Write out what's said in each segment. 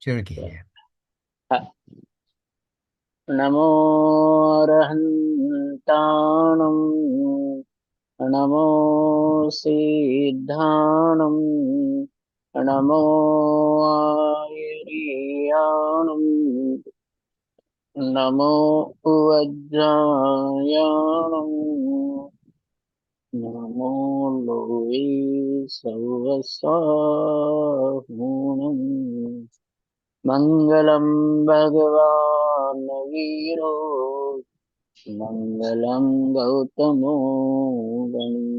शुरू कीजिए। हाँ। नमो अरहन्ताणं नमो सिद्धाणं नमो आयर्याणं नमो वज्रायाणं नमो लोये सहस्राहुणम् मङ्गलं भगवान् वीरो मङ्गलं गौतमो गणी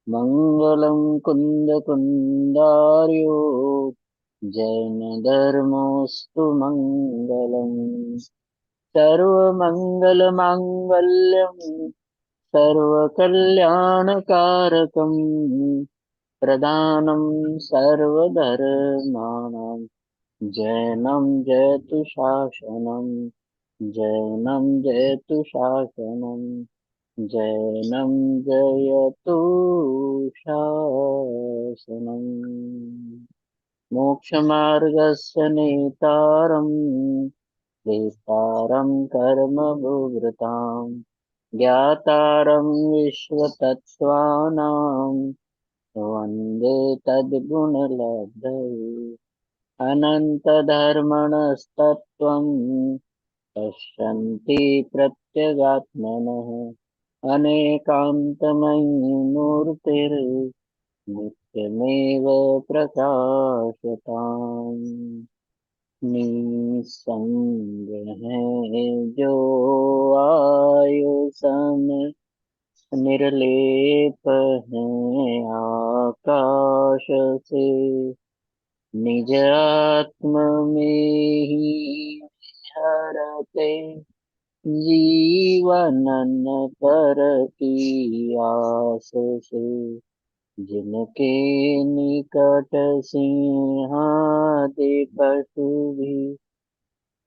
मङ्गलं कुन्दकुन्दार्यो जैनधर्मोऽस्तु मङ्गलम् सर्वमङ्गलमाङ्गल्यं सर्वकल्याणकारकं प्रदानं सर्वधर्माणां जैनं जयतु शासनम् जैनं जयतु शासनम् जैनं जयतु शासनम् मोक्षमार्गस्य नेतारम् विस्तारं कर्मभूभृताम् ज्ञातारं विश्वतत्त्वानां वन्दे तद्गुणलब्धये अनन्तधर्मणस्तत्त्वं पश्यन्ति प्रत्यगात्मनः अनेकान्तमयी मूर्तिर्नित्यमेव प्रकाशताम् निसंग है जो आयु समय निर्लेप है आकाश से निज आत्म में ही हरते जीवनन पर की आस से जिनके निकट सिंहादि पशु भी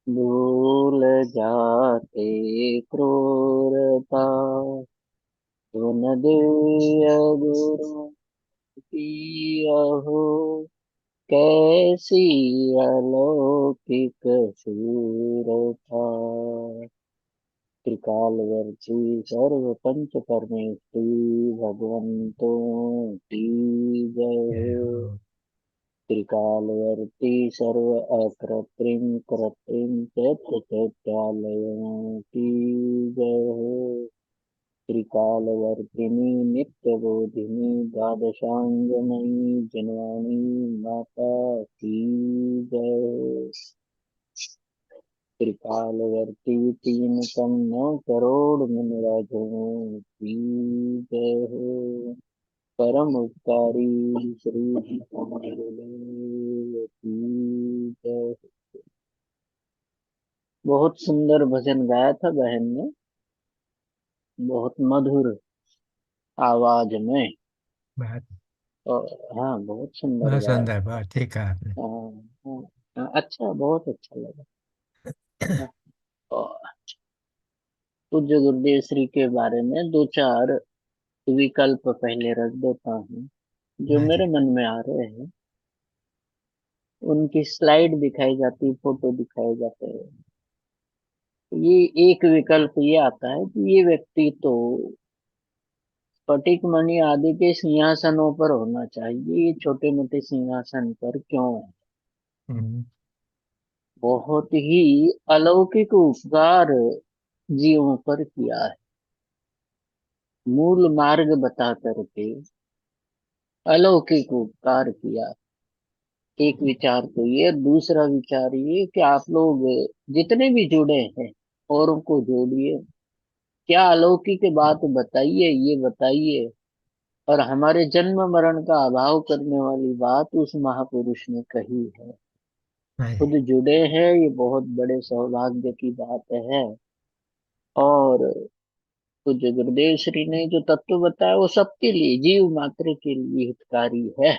भूल जाते क्रूरता सुन दिव्य गुरु की अहो कैसी अलौकिक शूरता त्रिकालवर्ती सर्व पंच परमेष्टि भगवंतों की जय जय हो। हो। त्रिकालवर्ती सर्व अकृत्रिम कृत्रिम चैत्र चैत्यालयों की जय हो। त्रिकालवर्तिनी नित्य बोधिनी द्वादशांगमयी जनवाणी माता की जय हो। त्रिकालवर्ती तीन कम 9 करोड़ मुनिराजों की जय हो। परम उपकारी श्री गुरुदेव की जय हो। बहुत सुंदर भजन गाया था बहन ने, बहुत मधुर आवाज में। बहुत और हाँ, बहुत सुंदर बहुत गाया। सुंदर, बहुत ठीक कहा आपने। हाँ, हाँ, हाँ, अच्छा, बहुत अच्छा लगा। हाँ, और पूज्य गुरुदेव श्री के बारे में दो चार विकल्प पहले रख देता हूँ जो हाँ मेरे जी। मन में आ रहे हैं। उनकी स्लाइड दिखाई जाती, फोटो दिखाए जाते हैं। ये एक विकल्प ये आता है कि ये व्यक्ति तो स्फटिक मणि आदि के सिंहासनों पर होना चाहिए, ये छोटे मोटे सिंहासन पर क्यों है। हम्म। बहुत ही अलौकिक उपकार जीवों पर किया है, मूल मार्ग बता करके अलौकिक उपकार किया। एक विचार तो ये, दूसरा विचार ये कि आप लोग जितने भी जुड़े हैं औरों को जोड़िए, क्या अलौकिक बात बताइए, ये बताइए। और हमारे जन्म मरण का अभाव करने वाली बात उस महापुरुष ने कही है। हाँ खुद जी। जुड़े हैं, ये बहुत बड़े सौभाग्य की बात है। और पूज्य गुरुदेव श्री ने जो तत्व बताया वो सबके लिए, जीव मात्र के लिए हितकारी है,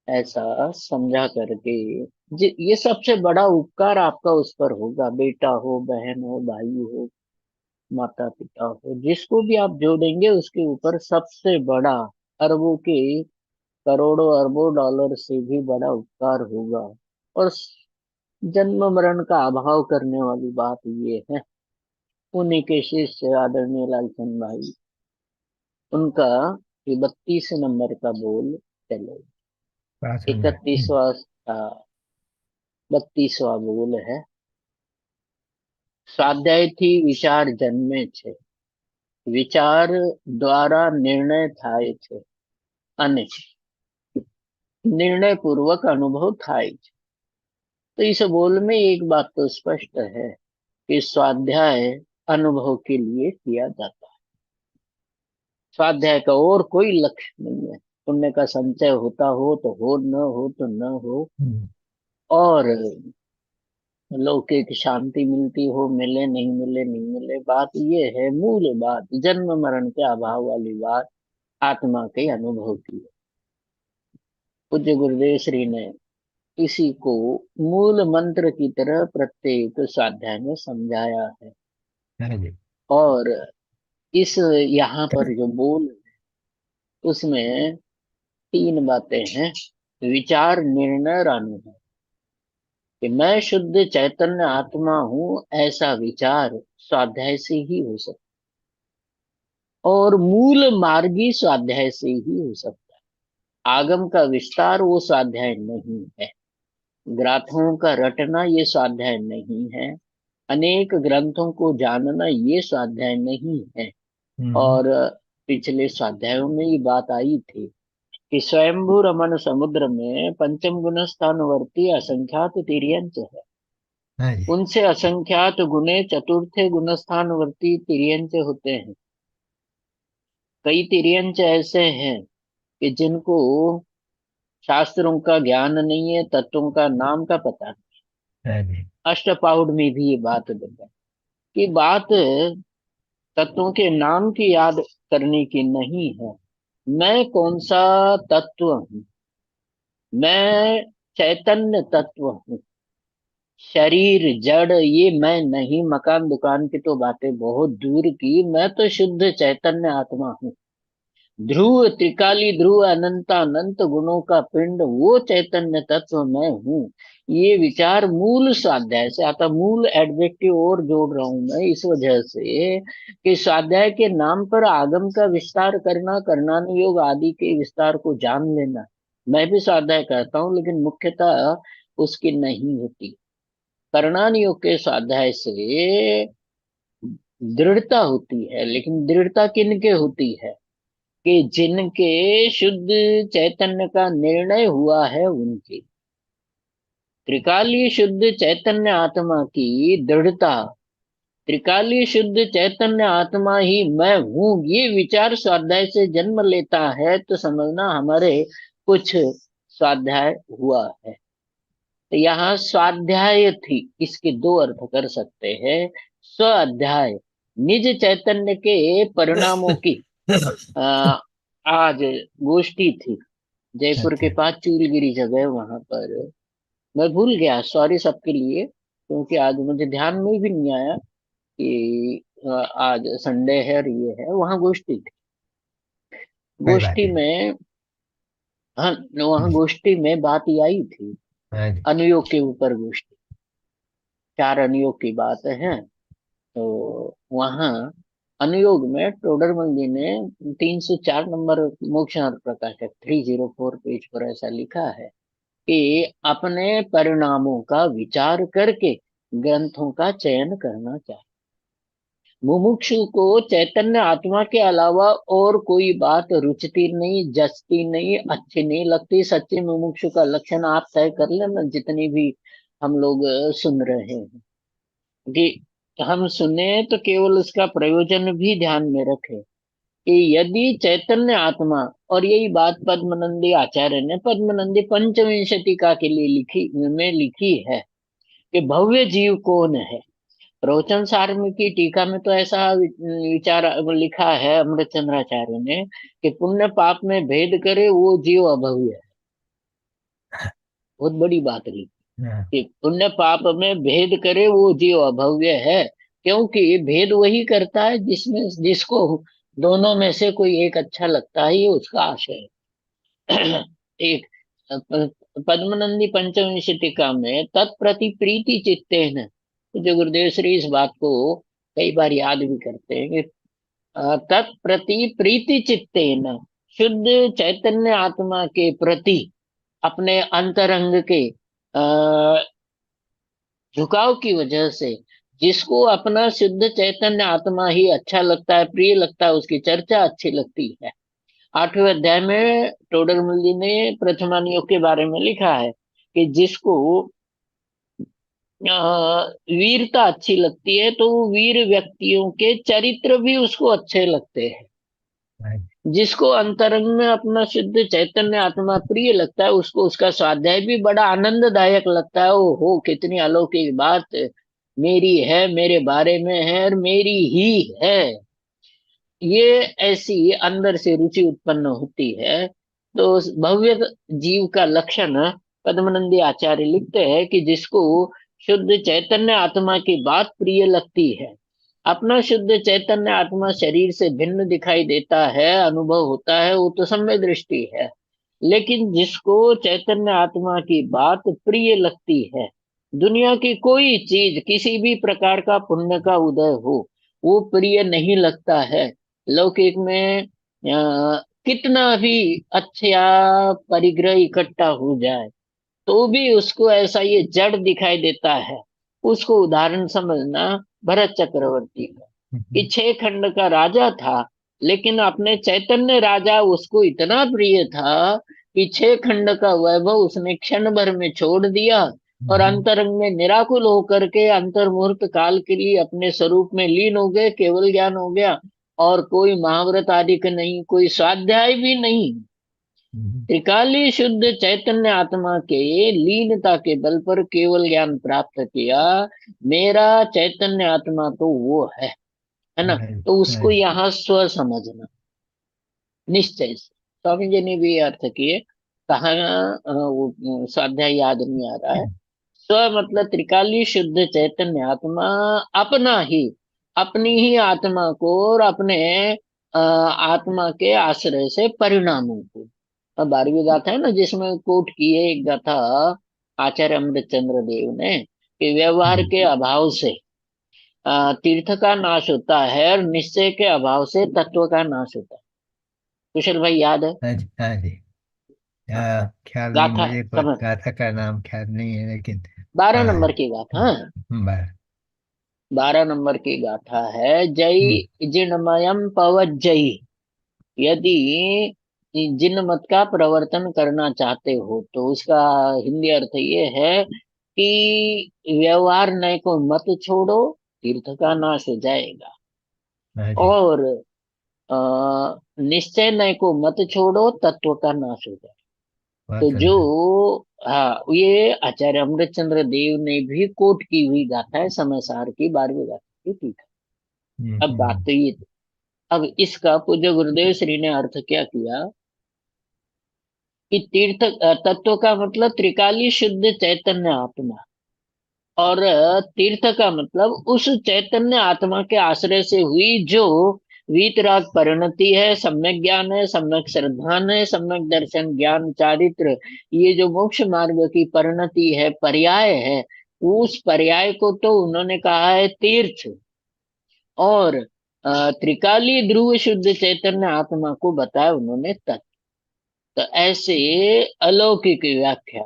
ऐसा समझा करके ये सबसे बड़ा उपकार आपका उस पर होगा। बेटा हो, बहन हो, भाई हो, माता पिता हो, जिसको भी आप जोड़ेंगे उसके ऊपर सबसे बड़ा, अरबों के, करोड़ों अरबों डॉलर से भी बड़ा उपकार होगा। और जन्म मरण का अभाव करने वाली बात ये है। उन्हीं के शिष्य आदरणीय लालचंद भाई, उनका ये 32 नंबर का बोल चले। पास में। 31वां 32वां बोल है। स्वाध्याय थी विचार जन्मे छे, विचार द्वारा निर्णय થાય છે અને निर्णय पूर्वक अनुभव થાય છે। तो इस बोल में एक बात तो स्पष्ट है कि स्वाध्याय अनुभव के लिए किया जाता है। स्वाध्याय का और कोई लक्ष्य नहीं है। पुण्य का संचय होता हो, न हो तो न हो, और लौकिक शांति मिलती हो, मिले नहीं मिले नहीं मिले, बात ये है, मूल बात जन्म मरण के अभाव वाली बात आत्मा के अनुभव की है। पूज्य गुरुदेव श्री ने इसी को मूल मंत्र की तरह प्रत्येक स्वाध्याय में समझाया है। हाँ जी। और इस यहाँ पर जो बोल उसमें 3 बातें हैं। विचार, निर्णय और अनुभव। कि मैं शुद्ध चैतन्य आत्मा हूँ, ऐसा विचार स्वाध्याय से ही हो सकता है, और मूल मार्गी स्वाध्याय से ही हो सकता है। आगम का विस्तार वो स्वाध्याय नहीं है। ग्रंथों का रटना ये स्वाध्याय नहीं है। अनेक ग्रंथों को जानना ये स्वाध्याय नहीं है। हम्म। और पिछले स्वाध्यायों में ये बात आई थी कि स्वयंभू रमन समुद्र में पंचम गुण स्थानवर्ती असंख्यात तिर्यंच है। हाँ जी। उनसे असंख्यात गुणे चतुर्थे गुणस्थानवर्ती तिर्यंच होते हैं। कई तिर्यंच ऐसे हैं कि जिनको शास्त्रों का ज्ञान नहीं है, तत्वों का नाम का पता नहीं। हाँ जी। अष्टपाउड में भी ये बात बताई कि बात तत्वों के नाम की याद करने की नहीं है। मैं कौन सा तत्व हूँ? मैं चैतन्य तत्व हूँ। शरीर जड़ ये मैं नहीं। मकान दुकान की तो बातें बहुत दूर की, मैं तो शुद्ध चैतन्य आत्मा हूँ। ध्रुव त्रिकाली ध्रुव अनंतानंत गुणों का पिंड वो चैतन्य तत्व मैं हूँ। ये विचार मूल स्वाध्याय से आता। मूल एडजेक्टिव और जोड़ रहा हूं मैं इस वजह से कि स्वाध्याय के नाम पर आगम का विस्तार करना, कर्णानुयोग आदि के विस्तार को जान लेना। मैं भी स्वाध्याय करता हूँ, लेकिन मुख्यतः उसकी नहीं होती। कर्णानुयोग के स्वाध्याय से दृढ़ता होती है, लेकिन दृढ़ता किनके होती है? कि जिनके शुद्ध चैतन्य का निर्णय हुआ है उनकी। त्रिकालीय शुद्ध चैतन्य आत्मा की दृढ़ता, त्रिकालीय शुद्ध चैतन्य आत्मा ही मैं हूँ, ये विचार स्वाध्याय से जन्म लेता है, तो समझना हमारे कुछ स्वाध्याय हुआ है। तो यहाँ स्वाध्याय थी, इसके दो अर्थ कर सकते हैं। स्व अध्याय, निज चैतन्य के परिणामों की आ, आज गोष्ठी थी जयपुर के अच्छा। पास चूलगिरी जगह, वहां पर। मैं भूल गया, सॉरी सबके लिए, क्योंकि आज मुझे ध्यान में भी नहीं आया कि आज संडे है और ये है। वहां गोष्ठी थी। कोई बात गोष्ठी नहीं। में, हाँ, वहां जी। गोष्ठी में बात ये आई थी, हाँ जी। अनुयोग के ऊपर गोष्ठी। 4 अनुयोग की बात है। तो वहां अनुयोग में टोडरमल जी ने 304 नंबर मोक्ष प्रकाशक 304 पेज पर ऐसा लिखा है कि अपने परिणामों का विचार करके ग्रंथों का चयन करना चाहिए। मुमुक्षु को चैतन्य आत्मा के अलावा और कोई बात रुचती नहीं, जचती नहीं, अच्छी नहीं लगती। सच्चे मुमुक्षु का लक्षण आप तय कर लेना, जितनी भी हम लोग सुन रहे हैं, कि हम सुने तो केवल उसका प्रयोजन भी ध्यान में रखें। कि यदि चैतन्य आत्मा, और यही बात पद्मनंदी आचार्य ने पद्मनंदी पंचविंशतिका के लिए लिखी है कि भव्य जीव कौन है। रोचन सार में की टीका में तो ऐसा विचार लिखा है अमृत चंद्राचार्य ने कि पुण्य पाप में भेद करे वो जीव अभव्य है। बहुत बड़ी बात लिखी हाँ। कि पुण्य पाप में भेद करे वो जीव अभव्य है। क्योंकि भेद वही करता है जिसको दोनों में से कोई एक अच्छा लगता है, ये उसका आशय है। एक पद्मनंदी पंचविंश टीका में तत्प्रति प्रीति चित्तेन, जो गुरुदेव श्री इस बात को कई बार याद भी करते हैं कि तत्प्रति प्रीति चित्तेन, शुद्ध चैतन्य आत्मा के प्रति अपने अंतरंग के झुकाव की वजह से, जिसको अपना शुद्ध चैतन्य आत्मा ही अच्छा लगता है, प्रिय लगता है, उसकी चर्चा अच्छी लगती है। 8वें अध्याय में टोडरमल जी ने प्रथमान योग के बारे में लिखा है कि जिसको वीरता अच्छी लगती है तो वीर व्यक्तियों के चरित्र भी उसको अच्छे लगते हैं। हाँ जी, जिसको अंतरंग में अपना शुद्ध चैतन्य आत्मा प्रिय लगता है, उसको उसका स्वाध्याय भी बड़ा आनंददायक लगता है। ओ हो, कितनी अलौकिक बात मेरी है, मेरे बारे में है और मेरी ही है, ये ऐसी अंदर से रुचि उत्पन्न होती है। तो उस भव्य जीव का लक्षण पद्मनंदी आचार्य लिखते हैं कि जिसको शुद्ध चैतन्य आत्मा की बात प्रिय लगती है, अपना शुद्ध चैतन्य आत्मा शरीर से भिन्न दिखाई देता है, अनुभव होता है, वो तो सम्यक दृष्टि है। लेकिन जिसको चैतन्य आत्मा की बात प्रिय लगती है, दुनिया की कोई चीज, किसी भी प्रकार का पुण्य का उदय हो, वो प्रिय नहीं लगता है। लौकिक में कितना भी अच्छा परिग्रह इकट्ठा हो जाए तो भी उसको ऐसा ये जड़ दिखाई देता है। उसको उदाहरण समझना भरत चक्रवर्ती का, कि 6 खंड का राजा था, लेकिन अपने चैतन्य राजा उसको इतना प्रिय था कि 6 खंड का वैभव उसने क्षण भर में छोड़ दिया और अंतरंग में निराकुल होकर के अंतर्मुहूर्त काल के लिए अपने स्वरूप में लीन हो गए, केवल ज्ञान हो गया, और कोई महाव्रत आदि का नहीं, कोई स्वाध्याय भी नहीं। त्रिकाली शुद्ध चैतन्य आत्मा के लीनता के बल पर केवल ज्ञान प्राप्त किया। मेरा चैतन्य आत्मा तो वो है ना। हाँ तो हाँ उसको यहाँ स्व समझना, निश्चय से। स्वामी जी ने भी अर्थ किए, कहा वो स्वाध्याय याद नहीं आ रहा है। स्व मतलब त्रिकाली शुद्ध चैतन्य आत्मा अपना ही, अपनी ही आत्मा को और अपने आत्मा के आश्रय से परिणामों को। अब 12वीं गाथा है ना, जिसमें कोट की है एक गाथा आचार्य अमृतचंद्र देव ने, कि व्यवहार के अभाव से तीर्थ का नाश होता है और निश्चय के अभाव से तत्व का नाश होता है। कुशल भाई याद है? हाँ जी, हाँ जी। हाँ, ख्याल नहीं, गाथा मुझे कोई समझ, गाथा का नाम ख्याल नहीं है, लेकिन 12 नंबर हाँ। की गाथा, हाँ, बस। 12 नंबर की गाथा है। हम्म, जय जिनमयम पवज्जयी, यदि जिन मत का प्रवर्तन करना चाहते हो तो उसका हिंदी अर्थ ये है कि व्यवहार नय को मत छोड़ो, तीर्थ का नाश हो जाएगा। हाँ जी, और निश्चय नय को मत छोड़ो, तत्व का नाश हो जाएगा। बहुत तो जो, सुंदर। हाँ, ये आचार्य अमृतचंद्र देव ने भी कोट की हुई गाथा है, समय सार की 12वीं गाथा की, ठीक है। अब बात हम्म। तो ये थी। अब इसका पूज्य गुरुदेव श्री ने अर्थ क्या किया कि तीर्थ तत्व का मतलब त्रिकाली शुद्ध चैतन्य आत्मा, और तीर्थ का मतलब उस चैतन्य आत्मा के आश्रय से हुई जो वीतराग परिणति है, सम्यक ज्ञान है, सम्यक श्रद्धान है, सम्यक दर्शन ज्ञान चारित्र, ये जो मोक्ष मार्ग की परिणति है, पर्याय है, उस पर्याय को तो उन्होंने कहा है तीर्थ। और त्रिकाली ध्रुव शुद्ध चैतन्य आत्मा को बताया उन्होंने तत्व। तो ऐसे अलौकिक व्याख्या।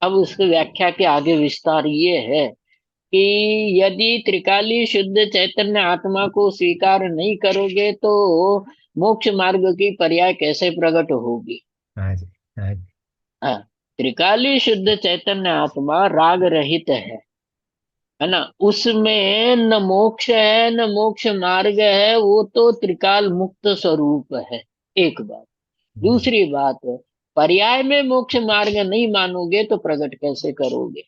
अब उसकी व्याख्या के आगे विस्तार ये है कि यदि त्रिकाली शुद्ध चैतन्य आत्मा को स्वीकार नहीं करोगे तो मोक्ष मार्ग की पर्याय कैसे प्रकट होगी। हाँ जी, हाँ जी। हाँ, त्रिकाली शुद्ध चैतन्य आत्मा राग रहित है ना, उसमें न मोक्ष है न मोक्ष मार्ग है, वो तो त्रिकाल मुक्त स्वरूप है। एक बात। हम्म, दूसरी बात, पर्याय में मोक्ष मार्ग नहीं मानोगे तो प्रकट कैसे करोगे।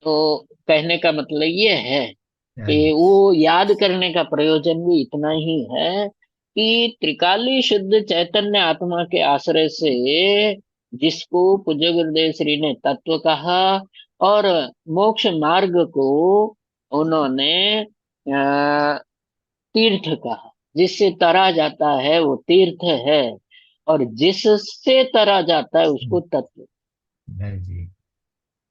तो कहने का मतलब ये है हाँ कि जी। वो याद करने का प्रयोजन भी इतना ही है कि त्रिकाली शुद्ध चैतन्य आत्मा के आश्रय से, जिसको पूज्य गुरुदेव श्री ने तत्व कहा, और मोक्ष मार्ग को उन्होंने तीर्थ कहा। जिससे तरा जाता है वो तीर्थ है, और जिससे तरा जाता है उसको हम्म, तत्व। हाँ जी।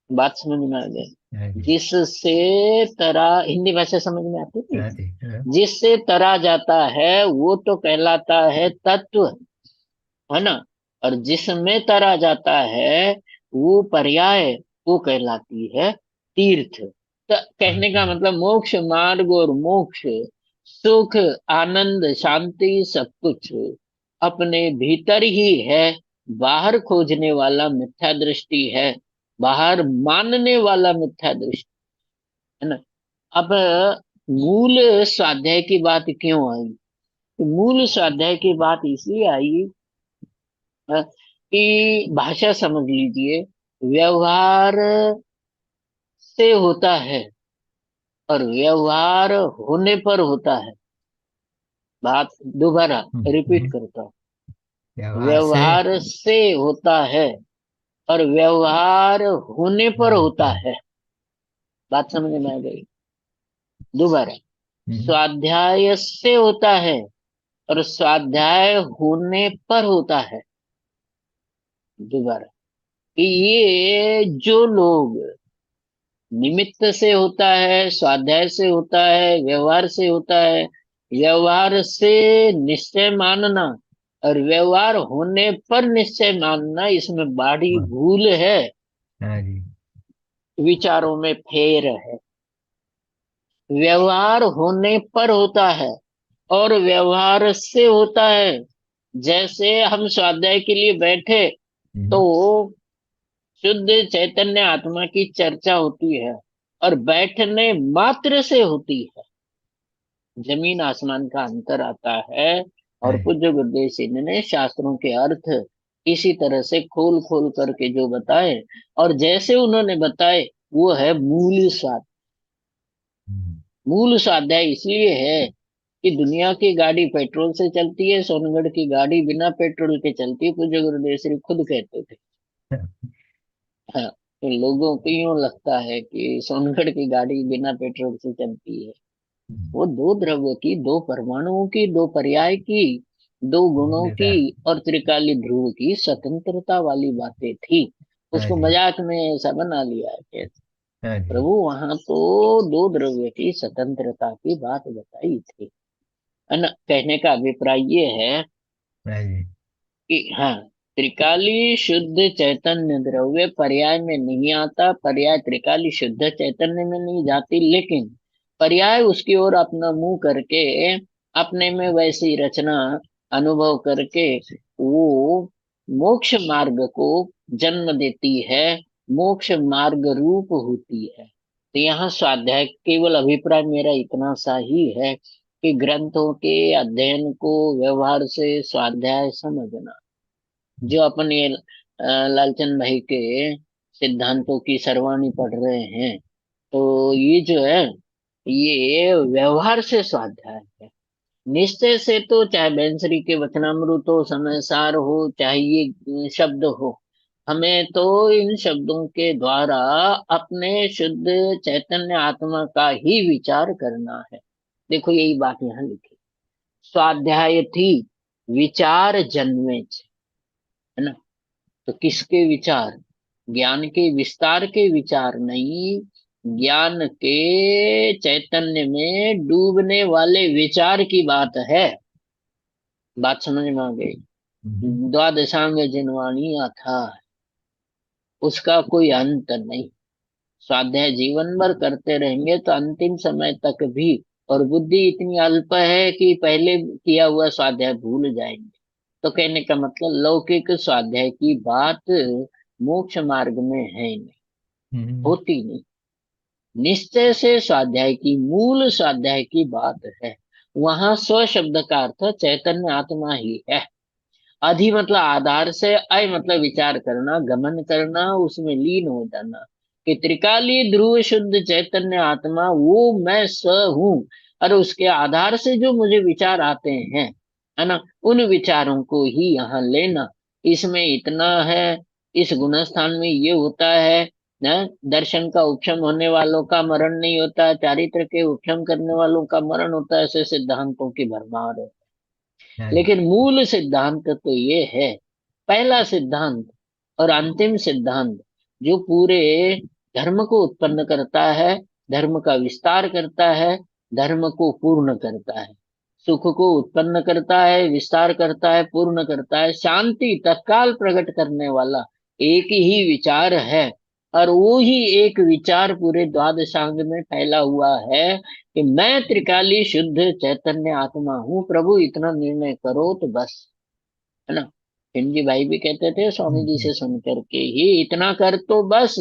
बात समझ में आ गई? हाँ जी। जिससे तरा, हिंदी भाषा समझ में आती है? हाँ जी। हाँ। जिससे तरा जाता है वो तो कहलाता है तत्व, है ना। और जिसमें तरा जाता है वो पर्याय, वो कहलाती है तीर्थ। तो हाँ कहने का जी। मतलब मोक्ष मार्ग और मोक्ष, सुख, आनंद, शांति, सब कुछ अपने भीतर ही है। बाहर खोजने वाला मिथ्या दृष्टि है, बाहर मानने वाला मिथ्या दृष्टि, है ना। अब मूल स्वाध्याय की बात क्यों आई? तो मूल स्वाध्याय की बात इसलिए आई कि भाषा समझ लीजिए, व्यवहार से होता है और व्यवहार होने पर होता है। बात दोबारा रिपीट हम्म। करता हूँ। व्यवहार से। व्यवहार से होता है और व्यवहार होने पर होता हम्म। है। बात समझ में आ गई? दोबारा, हम्म। स्वाध्याय से होता है और स्वाध्याय होने पर होता है। दोबारा, कि ये जो लोग निमित्त से होता है, स्वाध्याय से होता है, व्यवहार से होता है, व्यवहार से निश्चय मानना और व्यवहार होने पर निश्चय मानना, इसमें बड़ी हाँ। भूल है। हाँ जी। विचारों में फेर है। व्यवहार होने पर होता है और व्यवहार से होता है। जैसे हम स्वाध्याय के लिए बैठे तो हम्म। शुद्ध चैतन्य आत्मा की चर्चा होती है और बैठने मात्र से होती है। जमीन आसमान का अंतर आता है। और हाँ जी। पूज्य गुरुदेव सिंह ने शास्त्रों के अर्थ इसी तरह से खोल खोल करके जो बताए, और जैसे उन्होंने बताए, वो है मूल स्वाध्याय। हम्म। मूल स्वाध्याय इसलिए है कि दुनिया की गाड़ी पेट्रोल से चलती है, सोनगढ़ की गाड़ी बिना पेट्रोल के चलती है, पूज्य गुरुदेव श्री खुद कहते थे। हाँ, तो लोगों को यूं लगता है कि सोनगढ़ की गाड़ी बिना पेट्रोल से चलती है। हम्म। वो दो द्रव्य की, दो परमाणुओं की, दो पर्याय की, दो गुणों की नेता। और त्रिकाली ध्रुव की स्वतंत्रता वाली बातें थी। हाँ उसको जी। मजाक में ऐसा बना लिया है। हाँ जी। प्रभु वहां तो दो द्रव्य की स्वतंत्रता की बात बताई थी, है ना। कहने का अभिप्राय ये है हाँ जी। कि हाँ, त्रिकाली शुद्ध चैतन्य द्रव्य पर्याय में नहीं आता, पर्याय त्रिकाली शुद्ध चैतन्य में नहीं जाती, लेकिन पर्याय उसकी ओर अपना मुंह करके अपने में वैसी रचना अनुभव करके वो मोक्ष मार्ग को जन्म देती है, मोक्ष मार्ग रूप होती है। तो यहाँ स्वाध्याय, केवल अभिप्राय मेरा इतना सा ही है कि ग्रंथों के अध्ययन को व्यवहार से स्वाध्याय समझना। जो अपन ये लालचंद भाई के सिद्धांतों की सरवाणी पढ़ रहे हैं, तो ये जो है, ये व्यवहार से स्वाध्याय है। निश्चय से तो चाहे बैंसरी के वचनामृत हो, समय सार हो, चाहे ये शब्द हो, हमें तो इन शब्दों के द्वारा अपने शुद्ध चैतन्य आत्मा का ही विचार करना है। देखो यही बात यहाँ लिखी, स्वाध्याय थी विचार जन्मे छे, है ना। तो किसके विचार? ज्ञान के विस्तार के विचार नहीं, ज्ञान के चैतन्य में डूबने वाले विचार की बात है। बात समझ में आ गई? हम्म। द्वादशांग जिनवाणी था, उसका कोई अंत नहीं। स्वाध्याय जीवन भर करते रहेंगे तो अंतिम समय तक भी, और बुद्धि इतनी अल्प है कि पहले किया हुआ स्वाध्याय भूल जाएंगे। तो कहने का मतलब लौकिक स्वाध्याय की बात मोक्ष मार्ग में है ही नहीं, हम्म। होती नहीं। निश्चय से स्वाध्याय की, मूल स्वाध्याय की बात है। वहां स्व शब्द का अर्थ चैतन्य आत्मा ही है। अधि मतलब आधार से, अय मतलब विचार करना, गमन करना, उसमें लीन हो जाना। कि त्रिकाली ध्रुव शुद्ध चैतन्य आत्मा वो मैं स हूँ, और उसके आधार से जो मुझे विचार आते हैं, है ना, उन विचारों को ही यहाँ लेना। इसमें इतना है, इस गुणस्थान में ये होता है, न दर्शन का उपशम होने वालों का मरण नहीं होता, चारित्र के उपशम करने वालों का मरण होता है, ऐसे सिद्धांतों की भरमार है। हाँ जी। लेकिन मूल सिद्धांत तो ये है, पहला सिद्धांत और अंतिम सिद्धांत जो पूरे धर्म को उत्पन्न करता है, धर्म का विस्तार करता है, धर्म को पूर्ण करता है, सुख को उत्पन्न करता है, विस्तार करता है, पूर्ण करता है, शांति तत्काल प्रकट करने वाला एक ही विचार है। और वो ही एक विचार पूरे द्वादशांग में फैला हुआ है कि मैं त्रिकाली शुद्ध चैतन्य आत्मा हूँ। प्रभु इतना निर्णय करो तो बस, है ना। हिंदी भाई भी कहते थे स्वामी जी हम्म, से सुन करके ही, इतना कर तो बस,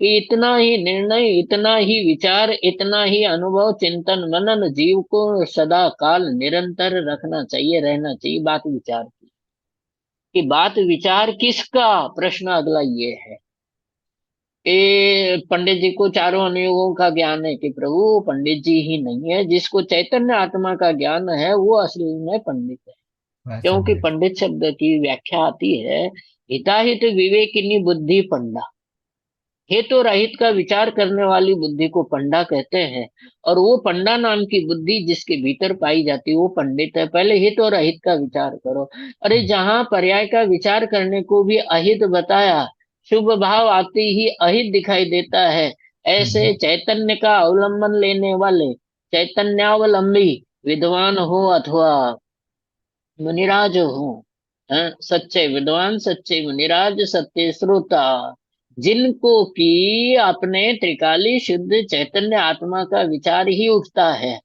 कि इतना ही निर्णय, इतना ही विचार, इतना ही अनुभव, चिंतन मनन जीव को सदा काल निरंतर रखना चाहिए, रहना चाहिए। बात विचार की, कि बात विचार किसका, प्रश्न अगला ये है कि पंडित जी को चारों अनुयोगों का ज्ञान है, कि प्रभु पंडित जी ही नहीं है, जिसको चैतन्य आत्मा का ज्ञान है वो असल में पंडित है। बात क्योंकि समझे। पंडित शब्द की व्याख्या आती है, हिताहित विवेकिनी बुद्धि पंडा। हेतु और अहित का विचार करने वाली बुद्धि को पंडा कहते हैं। और वो पंडा नाम की बुद्धि जिसके भीतर पाई जाती है वो पंडित है। पहले हित और अहित का विचार करो। अरे जहां पर्याय का विचार करने को भी अहित बताया, शुभ भाव आते ही अहित दिखाई देता है। ऐसे हम्म, चैतन्य का अवलंबन लेने वाले चैतन्यावलंबी विद्वान हो अथवा मुनिराज हो, हैं, सच्चे विद्वान, सच्चे मुनिराज, सत्य श्रोता, जिनको कि अपने त्रिकाली शुद्ध चैतन्य आत्मा का विचार ही उठता है,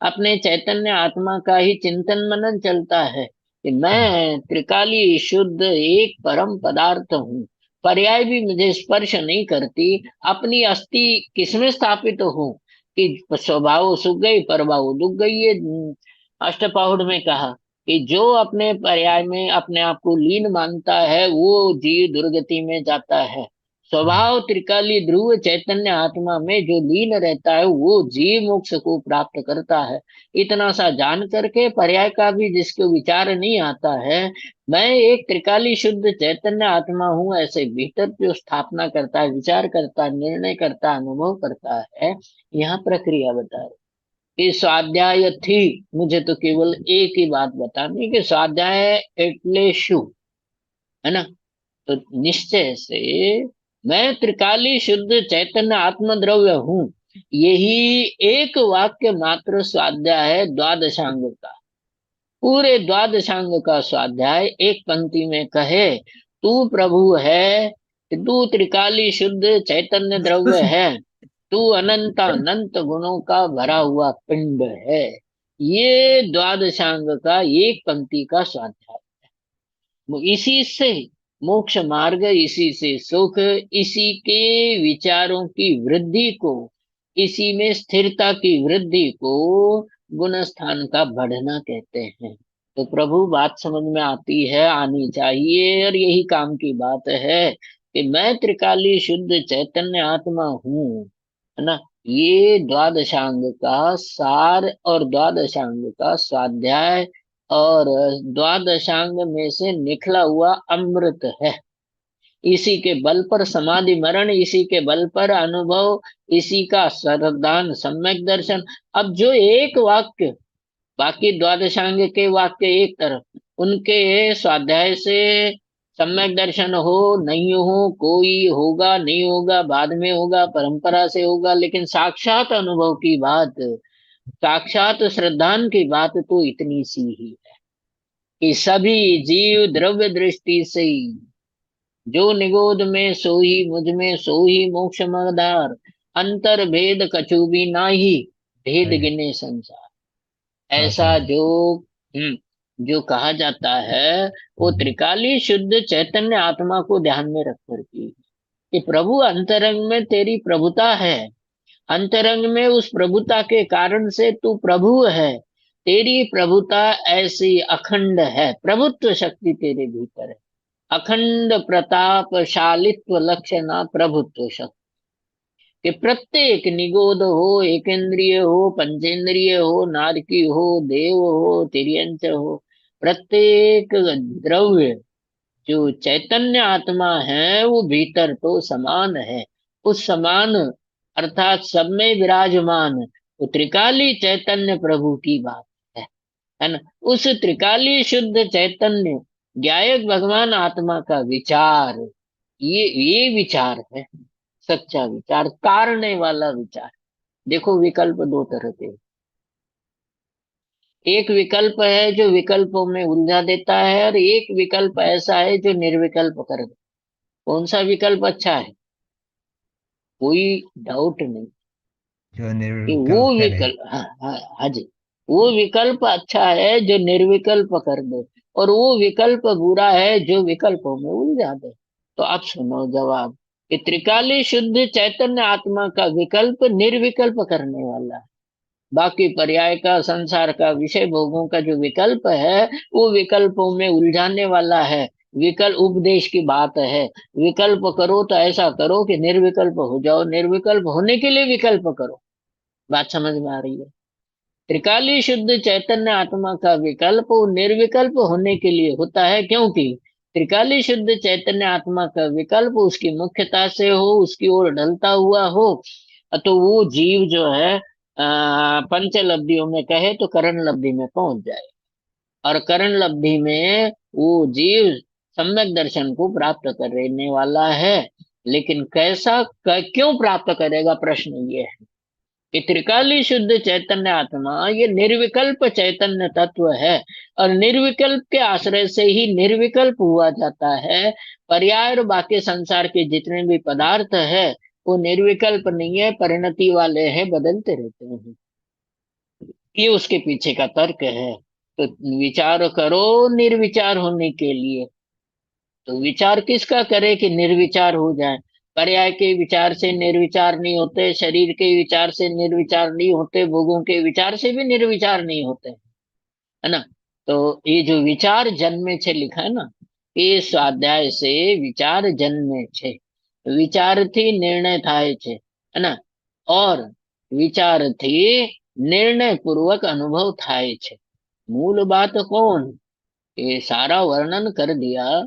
अपने चैतन्य आत्मा का ही चिंतन मनन चलता है कि हम्म, मैं त्रिकाली शुद्ध एक परम पदार्थ हूँ, पर्याय भी मुझे स्पर्श नहीं करती, अपनी अस्थि किसमें स्थापित हूँ, कि स्वभाव सुख गई परभाव दुख गई। ये अष्टपाहुड़ में कहा कि जो अपने पर्याय में अपने आप को लीन मानता है वो जीव दुर्गति में जाता है। हम्म, स्वभाव त्रिकाली ध्रुव चैतन्य आत्मा में जो लीन रहता है वो जीव मोक्ष को प्राप्त करता है। इतना सा जान करके पर्याय का भी जिसको विचार नहीं आता है, मैं एक त्रिकाली शुद्ध चैतन्य आत्मा हूँ, ऐसे भीतर जो स्थापना करता है, विचार करता है, निर्णय करता है, अनुभव करता है। यहाँ प्रक्रिया बता रहे कि स्वाध्याय थी, मुझे तो केवल एक ही बात बतानी कि स्वाध्याय एटले शु, है ना। तो निश्चय से मैं त्रिकाली शुद्ध चैतन्य आत्मद्रव्य हूँ, यही एक वाक्य मात्र स्वाध्याय है द्वादशांग का। पूरे द्वादशांग का स्वाध्याय एक पंक्ति में कहे, तू प्रभु है, तू त्रिकाली शुद्ध चैतन्य द्रव्य है, तू अनंत अनंत गुणों का भरा हुआ पिंड है। ये द्वादशांग का एक पंक्ति का स्वाध्याय। इसी से मोक्ष मार्ग, इसी से सुख, इसी के विचारों की वृद्धि को, इसी में स्थिरता की वृद्धि को गुण स्थान का बढ़ना कहते हैं। तो प्रभु बात समझ में आती है, आनी चाहिए, और यही काम की बात है कि मैं त्रिकाली शुद्ध चैतन्य आत्मा हूँ, है ना। ये द्वादशांग का सार और द्वादशांग का स्वाध्याय और द्वादशांग में से निकला हुआ अमृत है। इसी के बल पर समाधि मरण, इसी के बल पर अनुभव, इसी का श्रद्धान सम्यक दर्शन। अब जो एक वाक्य, बाकी द्वादशांग के वाक्य एक तरफ, उनके स्वाध्याय से सम्यक दर्शन हो नहीं हो, कोई होगा नहीं होगा, बाद में होगा, परंपरा से होगा, लेकिन साक्षात अनुभव की बात, साक्षात श्रद्धान की बात तो इतनी सी ही है कि सभी जीव द्रव्य दृष्टि से जो निगोद में सोई, मुझ में सोई मोक्ष मगधार, अंतर भेद कछु भी नाही, भेद अरे गिने संसार। बात ऐसा समझे। जो कहा जाता है वो हम्म, त्रिकाली शुद्ध चैतन्य आत्मा को ध्यान में रख करके, कि प्रभु अंतरंग में तेरी प्रभुता है, अंतरंग में उस प्रभुता के कारण से तू प्रभु है, तेरी प्रभुता ऐसी अखंड है, प्रभुत्व शक्ति तेरे भीतर है, अखंड प्रतापशालित्व लक्षणा प्रभुत्व शक्ति, कि प्रत्येक निगोद हो, एकेंद्रिय हो, पंचेंद्रिय हो, नारकी हो, देव हो, तिर्यंच हो, प्रत्येक द्रव्य जो चैतन्य आत्मा है वो भीतर तो समान है। उस समान अर्थात सब में विराजमान वो त्रिकाली चैतन्य प्रभु की बात है ना। उस त्रिकाली शुद्ध चैतन्य ज्ञायक भगवान आत्मा का विचार, ये विचार है सच्चा विचार, तारने वाला विचार। देखो विकल्प दो तरह के, एक विकल्प है जो विकल्पों में उलझा देता है, और एक विकल्प ऐसा है जो निर्विकल्प कर दे। कौन सा विकल्प अच्छा है? कोई डाउट नहीं जो कि वो निर्विकल्प करे। विकल्प, हाँ हाँ हाँ जी, वो विकल्प अच्छा है जो निर्विकल्प कर दे, और वो विकल्प बुरा है जो विकल्पों में उलझा दे। तो अब सुनो जवाब, कि त्रिकाली शुद्ध चैतन्य आत्मा का विकल्प निर्विकल्प करने वाला है। बाकी पर्याय का, संसार का, विषय भोगों का जो विकल्प है वो विकल्पों में उलझाने वाला है। विकल्प उपदेश की बात है, विकल्प करो तो ऐसा करो कि निर्विकल्प हो जाओ, निर्विकल्प होने के लिए विकल्प करो। बात समझ में आ रही है? त्रिकाली शुद्ध चैतन्य आत्मा का विकल्प वो निर्विकल्प होने के लिए होता है, क्योंकि त्रिकाली शुद्ध चैतन्य आत्मा का विकल्प उसकी मुख्यता से हो, उसकी ओर ढलता हुआ हो, तो वो जीव जो है पंच लब्धियों में कहे तो करण लब्धि में पहुंच जाए, और करण लब्धि में वो जीव सम्यक दर्शन को प्राप्त करने वाला है। लेकिन कैसा, क्यों प्राप्त करेगा, प्रश्न ये है कि त्रिकाली शुद्ध चैतन्य आत्मा ये निर्विकल्प चैतन्य तत्व है, और निर्विकल्प के आश्रय से ही निर्विकल्प हुआ जाता है। पर्याय और बाकी संसार के जितने भी पदार्थ है वो निर्विकल्प नहीं है, परिणति वाले हैं, बदलते रहते हैं। ये उसके पीछे का तर्क है। तो विचार करो निर्विचार होने के लिए, तो विचार किसका करे कि निर्विचार हो जाए? पर्याय के विचार से निर्विचार नहीं होते, शरीर के विचार से निर्विचार नहीं होते, भोगों के विचार से भी निर्विचार नहीं होते, है ना? तो ये जो विचार जन्मे छे लिखा है ना, ये स्वाध्याय से विचार जन्मे छे, विचार थी निर्णय थाय छे, है ना? और विचार थी निर्णय पूर्वक अनुभव थाय छे। मूल बात कौन, ये सारा वर्णन कर दिया।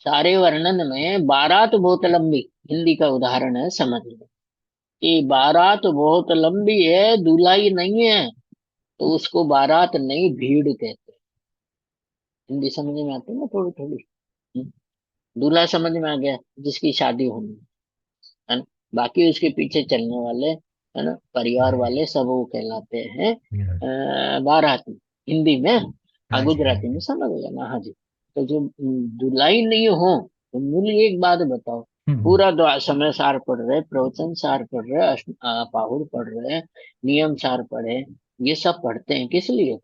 सारे वर्णन में बारात बहुत लंबी, हिंदी का उदाहरण है, समझ लो। ये बारात बहुत लंबी है, दुलाई नहीं है, तो उसको बारात नहीं भीड़ कहते हैं। हिंदी समझ में आती है ना थोड़ी थोड़ी? हम्म, दूल्हा समझ में आ गया, जिसकी शादी होनी है ना? बाकी उसके पीछे चलने वाले, है ना, परिवार वाले, सब वो कहलाते हैं बाराती, हिंदी में। हाँ हाँ जी, हाँ गुजराती में जी। समझ गया ना? हाँ जी। तो जो दुलाई नहीं हो, तो मूल एक बात बताओ, हम्म, पूरा समय सार पढ़ रहे, प्रवचन सार पढ़ रहे, पाहुर पढ़ रहे, नियम सार पढ़े, ये सब पढ़ते हैं किस लिए?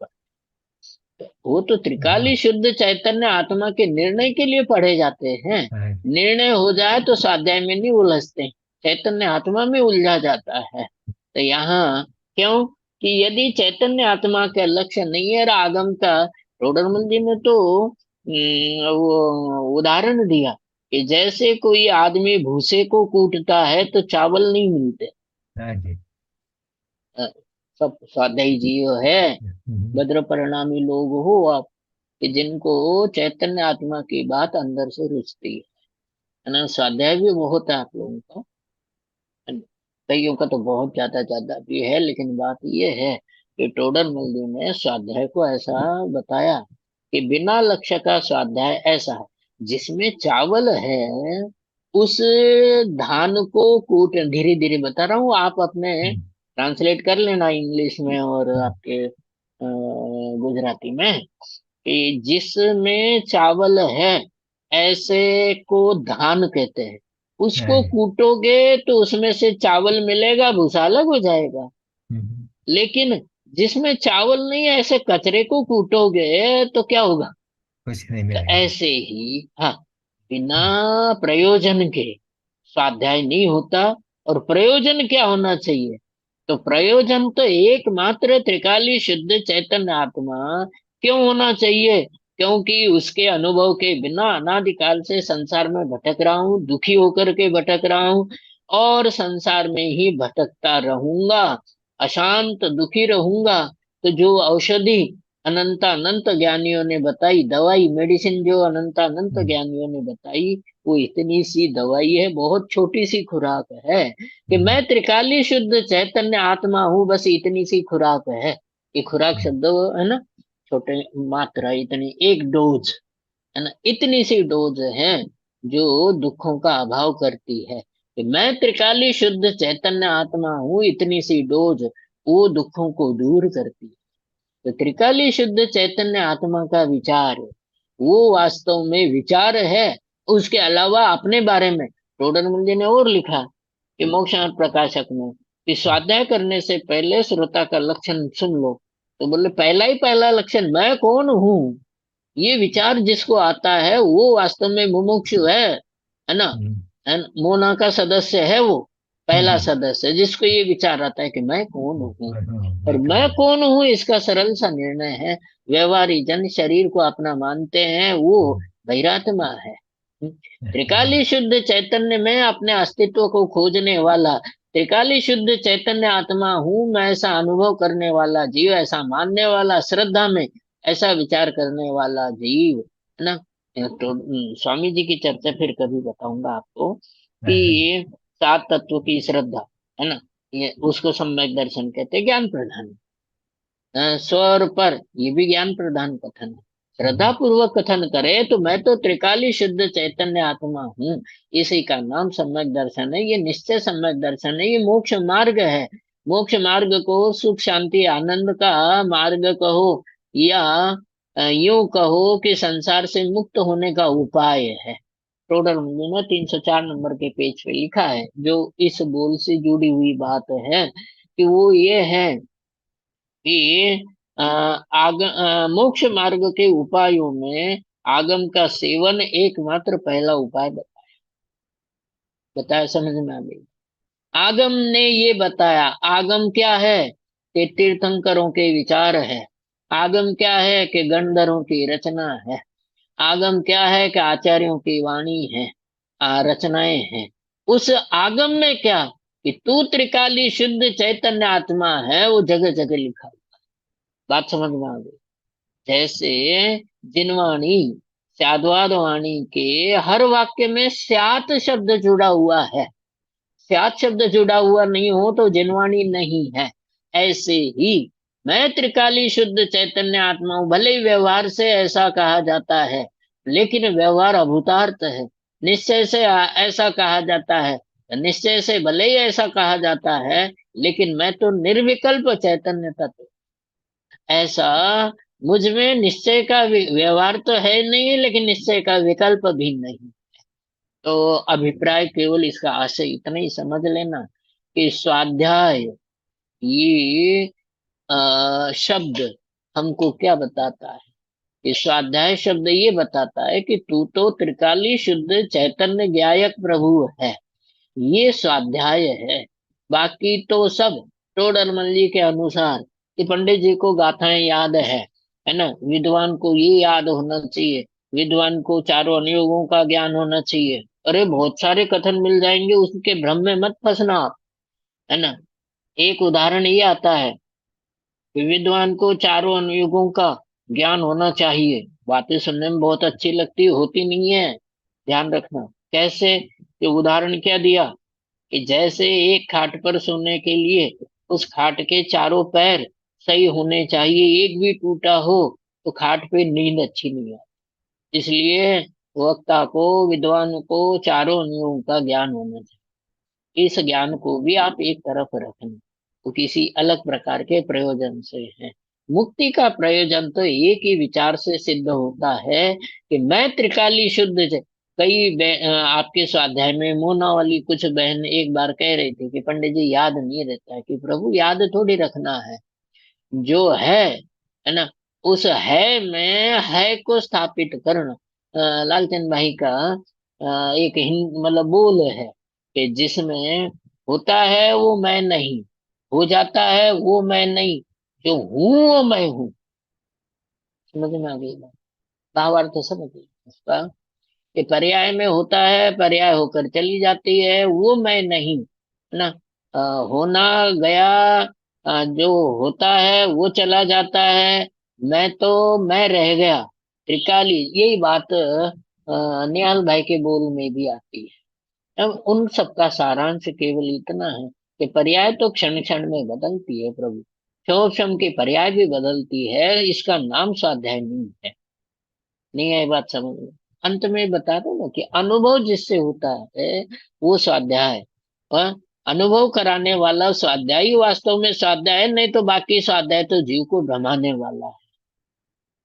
वो तो त्रिकाली हाँ शुद्ध चैतन्य आत्मा के निर्णय के लिए पढ़े जाते हैं। हाँ निर्णय हो जाए तो स्वाध्याय में नहीं उलझते, चैतन्य आत्मा में उलझा जाता है। तो यहाँ क्यों, कि यदि चैतन्य आत्मा का लक्ष्य नहीं है आगम का, रोडरमल जी ने तो वो उदाहरण दिया कि जैसे कोई आदमी भूसे को कूटता है तो चावल नहीं मिलते। हाँ जी। अ, सब स्वाध्यायी जीव है, हम्म, भद्र परिणामी लोग हो आप, कि जिनको चैतन्य आत्मा की बात अंदर से रुचती है ना? स्वाध्याय भी बहुत है आप लोगों का, है ना? कईयों का तो बहुत ज्यादा ज्यादा भी है, लेकिन बात ये है कि टोडर मल्ली ने स्वाध्याय को ऐसा बताया कि बिना लक्ष्य का स्वाध्याय ऐसा है, जिसमें चावल है उस धान को कूट, धीरे धीरे बता रहा हूँ, आप अपने हम्म, ट्रांसलेट कर लेना इंग्लिश में और हम्म, आपके गुजराती में, कि जिसमें चावल है ऐसे को धान कहते हैं। हाँ उसको जी। कूटोगे तो उसमें से चावल मिलेगा, भूसा अलग हो जाएगा। हम्म, लेकिन जिसमें चावल नहीं है, ऐसे कचरे को कूटोगे तो क्या होगा? कुछ नहीं तो मिलेगा। ऐसे ही, हाँ, बिना प्रयोजन के स्वाध्याय नहीं होता। और प्रयोजन क्या होना चाहिए? तो प्रयोजन तो एकमात्र त्रिकाली शुद्ध चैतन्य आत्मा क्यों होना चाहिए? क्योंकि उसके अनुभव के बिना अनादिकाल से संसार में भटक रहा हूं, दुखी होकर के भटक रहा हूं, और संसार में ही भटकता रहूंगा, अशांत दुखी रहूंगा। तो जो औषधि अनंत अनंत ज्ञानियों ने बताई, दवाई मेडिसिन जो अनंत अनंत हम्म, ज्ञानियों ने बताई, वो इतनी सी दवाई है, बहुत छोटी सी खुराक है, कि हम्म, मैं त्रिकाली शुद्ध चैतन्य आत्मा हूँ, बस इतनी सी खुराक है। ये खुराक हम्म, शब्द है ना, छोटे मात्रा, इतनी एक डोज, है ना, इतनी सी डोज है। जो दुखों का अभाव करती है, कि मैं त्रिकाली शुद्ध चैतन्य आत्मा हूँ, इतनी सी डोज वो दुखों को दूर करती है। तो त्रिकाली शुद्ध चैतन्य आत्मा का विचार वो वास्तव में विचार है। उसके अलावा अपने बारे में टोडरमल जी ने और लिखा कि मोक्षार्थ प्रकाशक में, कि स्वाध्याय करने से पहले श्रोता का लक्षण सुन लो। तो बोले पहला ही पहला लक्षण मैं कौन हूँ, ये विचार जिसको आता है वो वास्तव में मुमुक्षु है ना। हम्म, मोना का सदस्य है वो, पहला हम्म, सदस्य जिसको ये विचार आता है कि मैं कौन हूँ। और मैं मैं कौन हूँ। कौन हूँ इसका सरल सा निर्णय है, व्यवहारी जन शरीर को अपना मानते हैं वो हम्म, बहिरात्मा है। हम्म, त्रिकाली शुद्ध चैतन्य में अपने अस्तित्व को खोजने वाला, त्रिकाली शुद्ध चैतन्य आत्मा हूं मैं ऐसा अनुभव करने वाला जीव, ऐसा मानने वाला, श्रद्धा में ऐसा विचार करने वाला जीव, है ना। तो स्वामी जी की चर्चा फिर कभी बताऊंगा आपको, कि ये सात तत्व की श्रद्धा, है ना, ये उसको सम्यक दर्शन कहते हैं, ज्ञान प्रधान। स्व और पर ये भी ज्ञान प्रधान कथन है। श्रद्धा पूर्वक कथन करे तो मैं तो त्रिकाली शुद्ध चैतन्य आत्मा हूँ, इसी का नाम सम्यक दर्शन है। ये निश्चय सम्यक दर्शन है, ये मोक्ष मार्ग है। मोक्ष मार्ग को सुख शांति आनंद का मार्ग कहो, या यूं कहो कि संसार से मुक्त होने का उपाय है। टोडर मुंडी ने 304 नंबर के पेज पे लिखा है, जो इस बोल से जुड़ी हुई बात है, कि वो ये है कि मोक्ष मार्ग के उपायों में आगम का सेवन एकमात्र पहला उपाय बताया, समझ में आ गई। आगम ने ये बताया, आगम क्या है कि तीर्थंकरों के विचार है। आगम क्या है कि गणधरों की रचना है। आगम क्या है कि आचार्यों की वाणी है, रचनाएं हैं। उस आगम में क्या, कि तू त्रिकाली शुद्ध चैतन्य आत्मा है, वो जगह जगह लिखा। बात समझ में आ गई। जैसे जिनवाणी, स्याद्वाद वाणी के हर वाक्य में स्यात शब्द जुड़ा हुआ है। स्यात शब्द जुड़ा हुआ नहीं हो तो जिनवाणी नहीं है। ऐसे ही मैं त्रिकाली शुद्ध चैतन्य आत्मा हूं, भले ही व्यवहार से ऐसा कहा जाता है, लेकिन व्यवहार अभूतार्थ है। निश्चय से ऐसा कहा जाता है, निश्चय से भले ही ऐसा कहा जाता है, लेकिन मैं तो निर्विकल्प चैतन्य तत्व, ऐसा मुझ में निश्चय का व्यवहार तो है नहीं, लेकिन निश्चय का विकल्प भी नहीं। तो अभिप्राय केवल इसका आशय इतना ही समझ लेना, कि स्वाध्याय ये शब्द हमको क्या बताता है, कि स्वाध्याय शब्द ये बताता है कि तू तो त्रिकाली शुद्ध चैतन्य ज्ञायक प्रभु है, ये स्वाध्याय है। बाकी तो सब टोडरमल जी के अनुसार, कि पंडित जी को गाथाएं याद है ना, विद्वान को ये याद होना चाहिए, विद्वान को चारों अनुयोगों का ज्ञान होना चाहिए। अरे बहुत सारे कथन मिल जाएंगे, उसके भ्रम में मत फंसना आप, है ना। एक उदाहरण ये आता है कि विद्वान को चारों अनुयुगों का ज्ञान होना चाहिए। बातें सुनने में बहुत अच्छी लगती, होती नहीं है, ध्यान रखना। कैसे, ये उदाहरण क्या दिया, कि जैसे एक खाट पर सोने के लिए उस खाट के चारों पैर सही होने चाहिए, एक भी टूटा हो तो खाट पे नींद अच्छी नहीं आती। इसलिए वक्ता को, विद्वान को चारों नियमों का ज्ञान होना चाहिए। इस ज्ञान को भी आप एक तरफ रखना, तो किसी अलग प्रकार के प्रयोजन से है। मुक्ति का प्रयोजन तो एक ही विचार से सिद्ध होता है, कि मैं त्रिकाली शुद्ध आपके स्वाध्याय में मोना वाली कुछ बहन एक बार कह रही थी कि पंडित जी याद नहीं रहता है, कि प्रभु याद थोड़ी रखना है, जो है ना, उस है में है को स्थापित करना। लालचंद भाई का एक हिंद मतलब बोल है, कि जिसमें होता है वो मैं नहीं, हो जाता है वो मैं नहीं, जो हूं वो मैं हूँ। समझ में आ गई बात, भावार्थ समझ गई उसका, कि पर्याय में होता है, पर्याय होकर चली जाती है, वो मैं नहीं, है ना। अ, होना गया, जो होता है वो चला जाता है, मैं तो मैं रह गया, त्रिकाली। यही बात निहाल भाई के बोल में भी आती है। अब उन सबका सारांश केवल इतना है, कि पर्याय तो क्षण क्षण में बदलती है प्रभु, क्षण क्षण की पर्याय भी बदलती है, इसका नाम स्वाध्याय नहीं है। नहीं है, ये बात समझ में। अंत में बता दो ना कि अनुभव जिससे होता है वो स्वाध्याय है। और अनुभव कराने वाला स्वाध्याय ही वास्तव में स्वाध्याय है, नहीं तो बाकी स्वाध्याय तो जीव को भ्रमाने वाला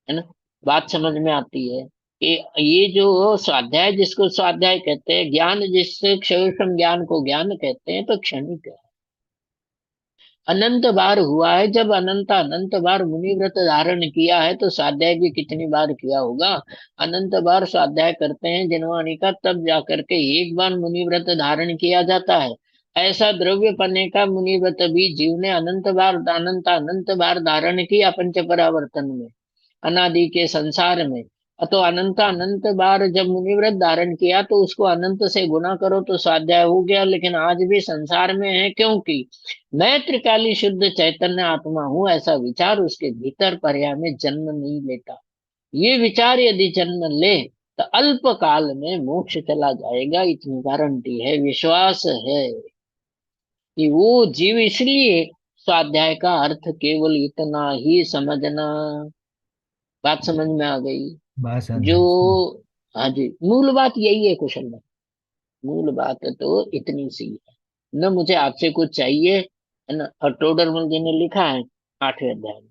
है ना। बात समझ में आती है कि ये जो स्वाध्याय, जिसको स्वाध्याय कहते हैं, ज्ञान जिससे क्षण ज्ञान को ज्ञान कहते हैं, तो क्षणिक है। अनंत बार हुआ है, जब अनंत अनंत बार मुनि व्रत धारण किया है तो स्वाध्याय भी कितनी बार किया होगा। अनंत बार स्वाध्याय करते हैं जिनवाणी का, तब जाकर के एक बार मुनि व्रत धारण किया जाता है। ऐसा द्रव्य पन्ने का मुनि व्रत भी जीव ने अनंत अनंत बार धारण किया पंच परावर्तन में, अनादि के संसार में। तो अनंत अनंत बार जब मुनि व्रत धारण किया तो उसको अनंत से गुना करो तो स्वाध्याय हो गया। लेकिन आज भी संसार में है, क्योंकि मैं त्रिकाली शुद्ध चैतन्य आत्मा हूं, ऐसा विचार उसके भीतर पर्याय में जन्म नहीं लेता। ये विचार यदि जन्म ले तो अल्प काल में मोक्ष चला जाएगा, इतनी गारंटी है, विश्वास है कि वो जीव। इसलिए स्वाध्याय का अर्थ केवल इतना ही समझना। बात समझ में आ गई? बात समझ जो, में समझ। हाँ जी, मूल बात यही है कुशल में। मूल बात तो इतनी सी है। न मुझे आपसे कुछ चाहिए, है ना। और टोडरमल जी ने लिखा है 8वें अध्याय में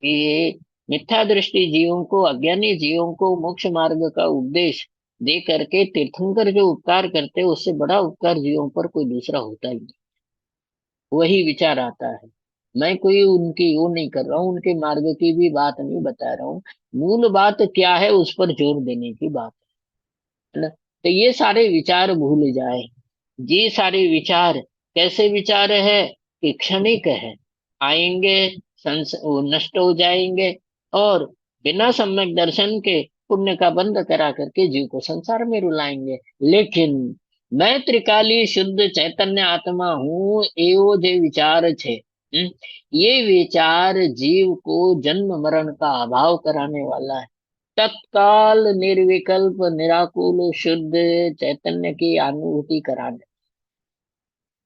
कि मिथ्या दृष्टि जीवों को, अज्ञानी जीवों को मोक्ष मार्ग का उपदेश दे करके तीर्थंकर जो उपकार करते हैं, उससे बड़ा उपकार जीवों पर कोई दूसरा होता ही नहीं। वही विचार आता है। मैं कोई उनकी वो नहीं कर रहा हूँ, उनके मार्ग की भी बात नहीं बता रहा हूँ। मूल बात क्या है उस पर जोर देने की बात है ना। तो ये सारे विचार भूल जाए। ये सारे विचार कैसे विचार है कि क्षणिक है, आएंगे, वो नष्ट हो जाएंगे, और बिना सम्यक दर्शन के पुण्य का बंद करा करके जीव को संसार में रुलाएंगे। लेकिन मैं त्रिकाली शुद्ध चैतन्य आत्मा हूँ, एवो जे विचार छे। ये विचार जीव को जन्म मरण का अभाव कराने वाला है। तत्काल निर्विकल्प निराकुल शुद्ध चैतन्य की अनुभूति कराने।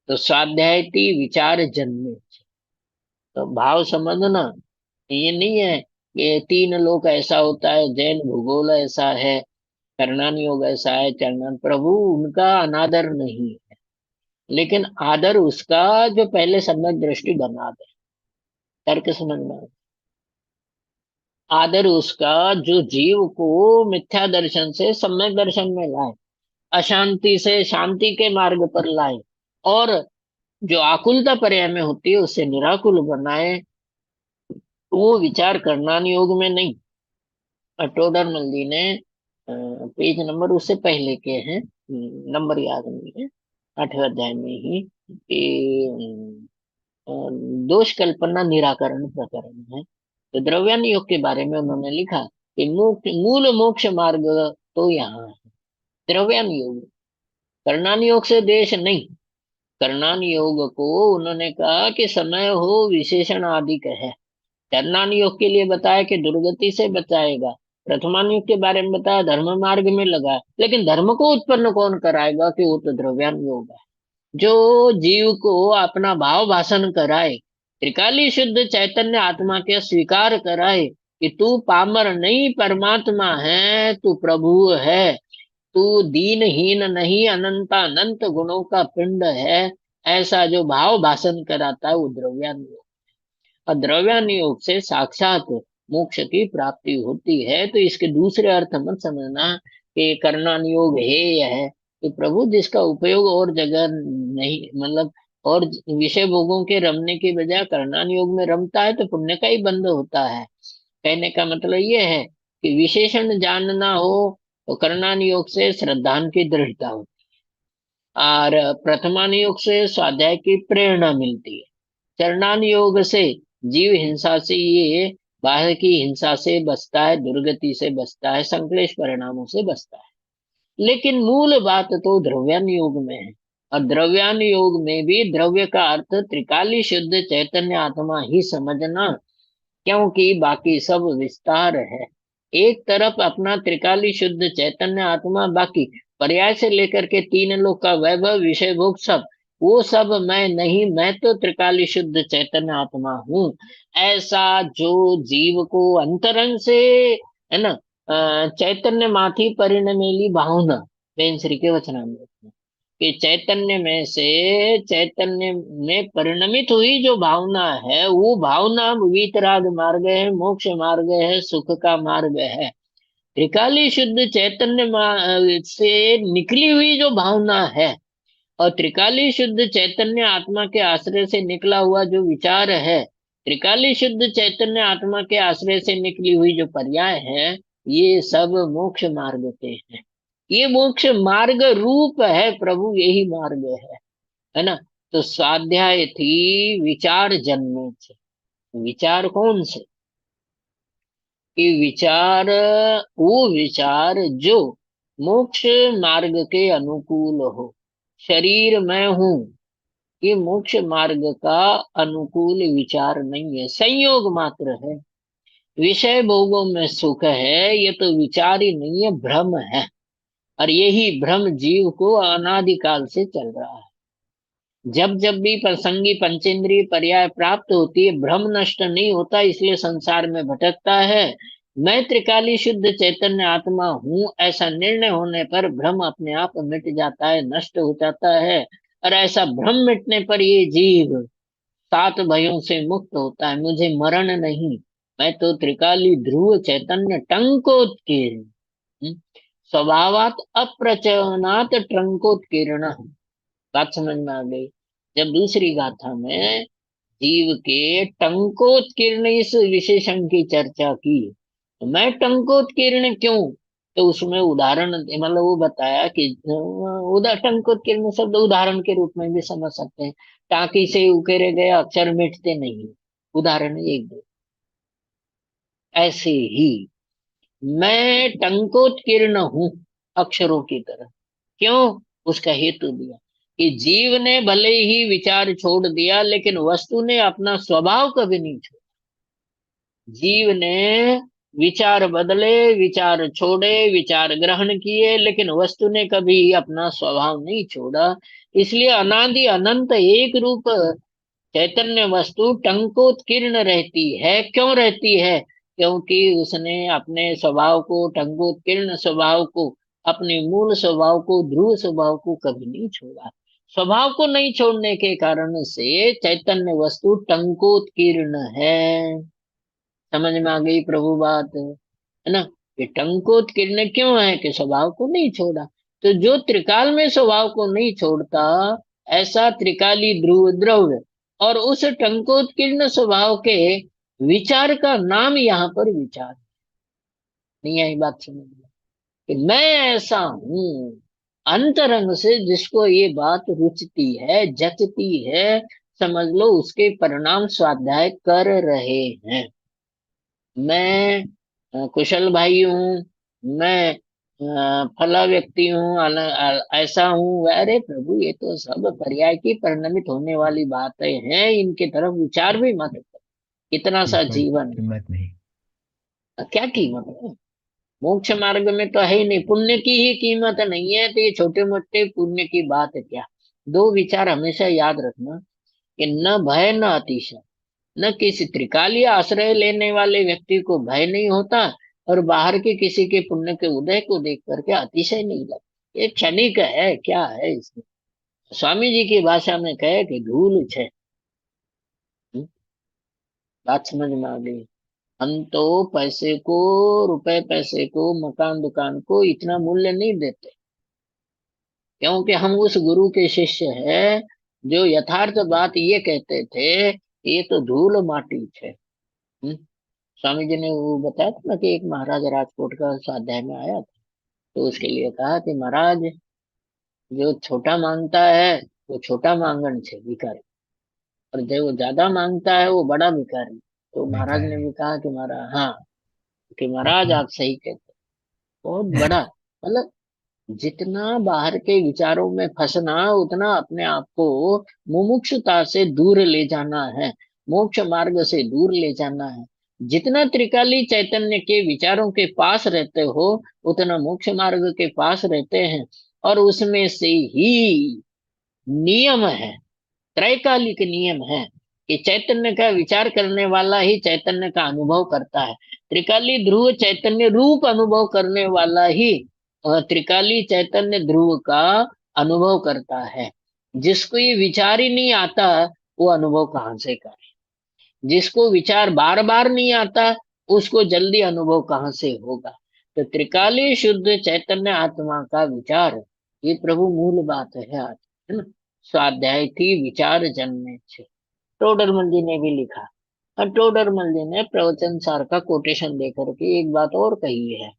तो स्वाध्याय विचार जन्मे। तो भाव समझना, ये नहीं है कि तीन लोक ऐसा होता है, जैन भूगोल ऐसा है, करणान योग ऐसा है, चरणान प्रभु उनका अनादर नहीं है। लेकिन आदर उसका जो पहले सम्यक दृष्टि बना दे। तर्क समझना। आदर उसका जो जीव को मिथ्या दर्शन से सम्यक दर्शन में लाए, अशांति से शांति के मार्ग पर लाए, और जो आकुलता पर्याय में होती है उससे निराकुल बनाए। वो विचार करना योग में नहीं। टोडरमल जी ने पेज नंबर उससे पहले के हैं, नंबर याद नहीं है, 8वें अध्याय में ही, कि दोष कल्पना निराकरण प्रकरण है। तो द्रव्यान योग के बारे में उन्होंने लिखा कि मूल मोक्ष मार्ग तो यहाँ है, द्रव्यान योग। कर्णान योग से देश नहीं। कर्णान योग को उन्होंने कहा कि समय हो विशेषण आदि है। कर्णान योग के लिए बताया कि दुर्गति से बचाएगा। प्रथमान युग के बारे में बताया धर्म मार्ग में लगा। लेकिन धर्म को उत्पन्न कौन कराएगा, कि वो तो द्रव्यान योग है, जो जीव को अपना भाव भाषण कराए, त्रिकाली शुद्ध चैतन्य आत्मा के स्वीकार कराए कि तू पामर नहीं, परमात्मा है, तू प्रभु है, तू दीनहीन नहीं, अनंत अनंत गुणों का पिंड है। ऐसा जो भाव भाषण कराता है वो द्रव्यान योग। और द्रव्यान योग से साक्षात मोक्ष की प्राप्ति होती है। तो इसके दूसरे अर्थ मत समझना कि कर्णान योग है यह है कि प्रभु जिसका उपयोग और जगह नहीं, मतलब और विषय भोगों के रमने की बजाय कर्णान योग में रमता है तो पुण्य का ही बंध होता है। कहने का मतलब ये है कि विशेषण जानना हो तो कर्णान योग से श्रद्धान की दृढ़ता होती है, और प्रथमान योग से स्वाध्याय की प्रेरणा मिलती है। चरणान योग से जीव हिंसा से, ये बाहर की हिंसा से बचता है, दुर्गति से बचता है, संक्लेश परिणामों से बचता है। लेकिन मूल बात तो द्रव्यान योग में है। और द्रव्यान योग में भी द्रव्य का अर्थ त्रिकाली शुद्ध चैतन्य आत्मा ही समझना, क्योंकि बाकी सब विस्तार है। एक तरफ अपना त्रिकाली शुद्ध चैतन्य आत्मा, बाकी पर्याय से लेकर के तीन लोक का वैभव विषय भोग सब, वो सब मैं नहीं, मैं तो त्रिकाली शुद्ध चैतन्य आत्मा हूँ। ऐसा जो जीव को अंतरंग से, है ना, चैतन्य माथी परिणमेली भावना, बेन श्री के वचनामृत में, कि चैतन्य में से, चैतन्य में परिणमित हुई जो भावना है, वो भावना वीतराग मार्ग है, मोक्ष मार्ग है, सुख का मार्ग है। त्रिकाली शुद्ध चैतन्य से निकली हुई जो भावना है, और त्रिकाली शुद्ध चैतन्य आत्मा के आश्रय से निकला हुआ जो विचार है, त्रिकाली शुद्ध चैतन्य आत्मा के आश्रय से निकली हुई जो पर्याय है, ये सब मोक्ष मार्ग के हैं। ये मोक्ष मार्ग रूप है प्रभु, यही मार्ग है ना। तो स्वाध्याय थी विचार जन्मे से। विचार कौन से? कि विचार, वो विचार जो मोक्ष मार्ग के अनुकूल हो। शरीर मैं हूं, ये मोक्ष मार्ग का अनुकूल विचार नहीं है, संयोग मात्र है। विषय भोगों में सुख है, ये तो विचार ही नहीं है, भ्रम है। और यही भ्रम जीव को अनादिकाल से चल रहा है। जब जब भी प्रसंगी पंचेंद्रिय पर्याय प्राप्त होती है, भ्रम नष्ट नहीं होता, इसलिए संसार में भटकता है। मैं त्रिकाली शुद्ध चैतन्य आत्मा हूं, ऐसा निर्णय होने पर भ्रम अपने आप मिट जाता है, नष्ट हो जाता है। और ऐसा भ्रम मिटने पर ये जीव सात भयों से मुक्त होता है। मुझे मरण नहीं, मैं तो त्रिकाली ध्रुव चैतन्य टंकोत्कीर्ण, स्वभावात अप्रचनात टंकोत्कीर्ण। बात समझ में आ गई? जब दूसरी गाथा में जीव के टंकोत्कीर्ण इस विशेषण की चर्चा की, तो मैं टंकोत्कीर्ण क्यों, तो उसमें उदाहरण, मतलब वो बताया कि टंकोत्कीर्ण शब्द उदाहरण के रूप में भी समझ सकते हैं। टाकी से उकेरे गए अक्षर मिटते नहीं, उदाहरण एक दो। ऐसे ही मैं टंकोत्कीर्ण हूं अक्षरों की तरह। क्यों? उसका हेतु दिया कि जीव ने भले ही विचार छोड़ दिया, लेकिन वस्तु ने अपना स्वभाव कभी नहीं छोड़ा। जीव ने विचार बदले, विचार छोड़े, विचार ग्रहण किए, लेकिन वस्तु ने कभी अपना स्वभाव नहीं छोड़ा। इसलिए अनादि अनंत एक रूप चैतन्य वस्तु टंकोत्कीर्ण रहती है। क्यों रहती है? क्योंकि उसने अपने स्वभाव को, टंकोत्कीर्ण स्वभाव को, अपने मूल स्वभाव को, ध्रुव स्वभाव को कभी नहीं छोड़ा। स्वभाव को नहीं छोड़ने के कारण से चैतन्य वस्तु टंकोत्कीर्ण है। समझ में आ गई प्रभु बात, है ना? ये टंकोत्कीर्ण क्यों है? कि स्वभाव को नहीं छोड़ा। तो जो त्रिकाल में स्वभाव को नहीं छोड़ता, ऐसा त्रिकाली ध्रुव द्रव्य और उस टंकोत्कीर्ण स्वभाव के विचार का नाम यहाँ पर विचार। नहीं आई बात समझ में? कि मैं ऐसा हूं अंतरंग से, जिसको ये बात रुचती है, जचती है, समझ लो उसके परिणाम स्वाध्याय कर रहे हैं। मैं कुशल भाई हूँ, मैं फला व्यक्ति हूँ, ऐसा हूँ। अरे प्रभु, ये तो सब पर्याय की परिणमित होने वाली बातें हैं, इनके तरफ विचार भी मत करो। इतना सा कोई जीवन कीमत नहीं। है, क्या कीमत है? मोक्ष मार्ग में तो है ही नहीं, पुण्य की ही कीमत नहीं है, तो ये छोटे मोटे पुण्य की बात है क्या? दो विचार हमेशा याद रखना, कि न भय न अतिशय। न किसी त्रिकालीय आश्रय लेने वाले व्यक्ति को भय नहीं होता, और बाहर के किसी के पुण्य के उदय को देख करके अतिशय नहीं लगता। ये क्षणिक है, क्या है इसमें? स्वामी जी की भाषा में कहे कि धूल छे। बात समझ में आ गई? हम तो पैसे को, रुपए पैसे को, मकान दुकान को इतना मूल्य नहीं देते, क्योंकि हम उस गुरु के शिष्य हैं जो यथार्थ बात ये कहते थे, ये तो धूल माटी है। स्वामी जी ने वो बताया था ना, कि एक महाराज राजकोट का स्वाध्याय में आया था, तो उसके लिए कहा कि महाराज, जो छोटा मांगता है वो छोटा मांगन छे भिखारी, और जो ज्यादा मांगता है वो बड़ा भिखारी। तो महाराज ने बेकार भी कहा कि महाराज, हाँ, कि महाराज है। आप सही कहते हैं। बहुत बड़ा, मतलब जितना बाहर के विचारों में फंसना, उतना अपने आप को मुमुक्षुता से दूर ले जाना है, मोक्ष मार्ग से दूर ले जाना है। जितना त्रिकाली चैतन्य के विचारों के पास रहते हो, उतना मोक्ष मार्ग के पास रहते हैं। और उसमें से ही नियम है, त्रैकालिक नियम है, कि चैतन्य का विचार करने वाला ही चैतन्य का अनुभव करता है। त्रिकाली ध्रुव चैतन्य रूप अनुभव करने वाला ही त्रिकाली चैतन्य ध्रुव का अनुभव करता है। जिसको ये विचार ही नहीं आता, वो अनुभव कहाँ से करे? जिसको विचार बार बार नहीं आता, उसको जल्दी अनुभव कहाँ से होगा? तो त्रिकाली शुद्ध चैतन्य आत्मा का विचार, ये प्रभु मूल बात है आज, है ना। स्वाध्याय थी विचार जन्मे छे, टोडरमल जी ने भी लिखा। और टोडरमल जी ने प्रवचन सार का कोटेशन देकर के एक बात और कही है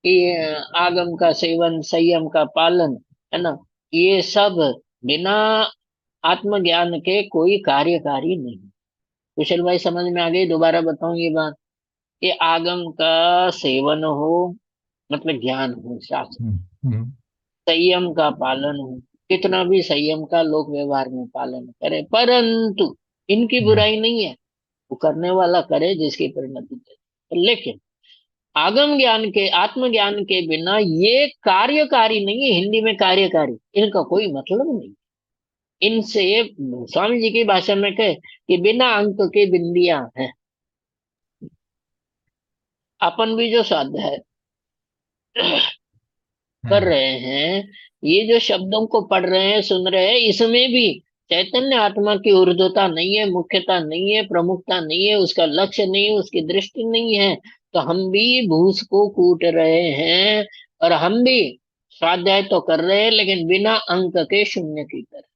कि आगम का सेवन, संयम का पालन, है ना, ये सब बिना आत्मज्ञान के कोई कार्यकारी नहीं। कुशल भाई समझ में आ गई? दोबारा बताऊं ये बात। ये आगम का सेवन हो, मतलब ज्ञान हो शास्त्र, हम्म, हम्म, संयम का पालन हो, कितना भी संयम का लोक व्यवहार में पालन करे, परंतु इनकी हाँ, बुराई नहीं है, वो करने वाला करे जिसकी परिणति है। लेकिन आगम ज्ञान के, आत्मज्ञान के बिना ये कार्यकारी नहीं है। हिंदी में कार्यकारी, इनका कोई मतलब नहीं। इनसे स्वामी जी की भाषा में कहे कि बिना अंक के बिंदियां हैं। अपन भी जो स्वाध्याय हाँ कर जी। रहे हैं, ये जो शब्दों को पढ़ रहे हैं, सुन रहे हैं, इसमें भी चैतन्य आत्मा की ऊर्ध्वता नहीं है, मुख्यता नहीं है, प्रमुखता नहीं है, उसका लक्ष्य नहीं है, उसकी दृष्टि नहीं है। तो हम भी भूस को कूट रहे हैं, और हम भी स्वाध्याय तो कर रहे हैं, लेकिन बिना अंक के, शून्य की तरह।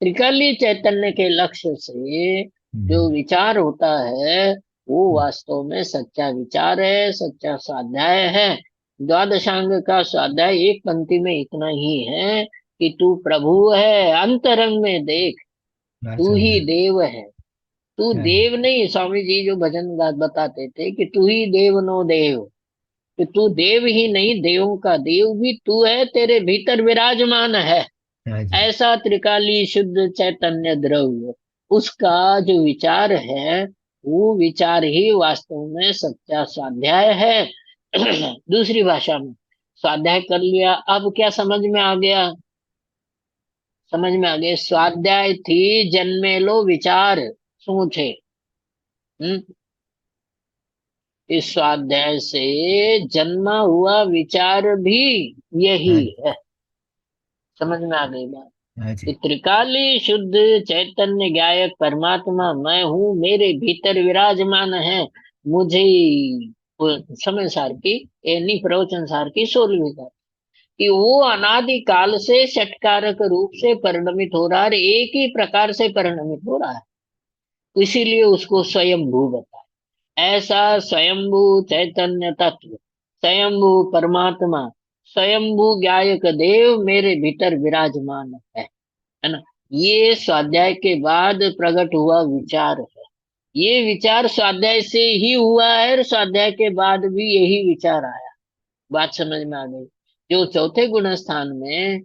त्रिकाली चैतन्य के लक्ष्य से जो हम्म, विचार होता है, वो हम्म, वास्तव में सच्चा विचार है, सच्चा स्वाध्याय है। द्वादशांग का स्वाध्याय एक पंक्ति में इतना ही है कि तू प्रभु है, अंतरंग में देख, बात तू ही समझा। देव है। तू हाँ जी। देव नहीं, स्वामी जी जो भजन बताते थे कि तू ही देव नो देव, कि तू देव ही नहीं, देवों का देव भी तू है, तेरे भीतर विराजमान है। हाँ जी। ऐसा त्रिकाली शुद्ध चैतन्य द्रव्य, उसका जो विचार है, वो विचार ही वास्तव में सच्चा स्वाध्याय है। दूसरी भाषा में स्वाध्याय कर लिया, अब क्या समझ में आ गया? समझ में आ गया। स्वाध्याय थी जन्मे लो विचार, सोचे। हम्म इस स्वाध्याय से जन्मा हुआ विचार भी यही हाँ है। समझ में आ गई बात? हाँ कि जी। त्रिकाली शुद्ध चैतन्य गायक परमात्मा मैं हूँ, मेरे भीतर विराजमान है। मुझे वो समय सार की, यानी प्रवचन सार की 16वीं का, कि वो अनादि काल से षटकारक रूप से परिणमित हो रहा है, एक ही प्रकार से परिणमित हो रहा है, इसीलिए उसको स्वयंभू बताया। ऐसा स्वयंभू चैतन्य तत्व, स्वयंभू परमात्मा, स्वयंभू गायक देव मेरे भीतर विराजमान है ना। ये स्वाध्याय के बाद प्रकट हुआ विचार है। ये विचार स्वाध्याय से ही हुआ है, और स्वाध्याय के बाद भी यही विचार आया। बात समझ में आ गई? जो चौथे गुण स्थान में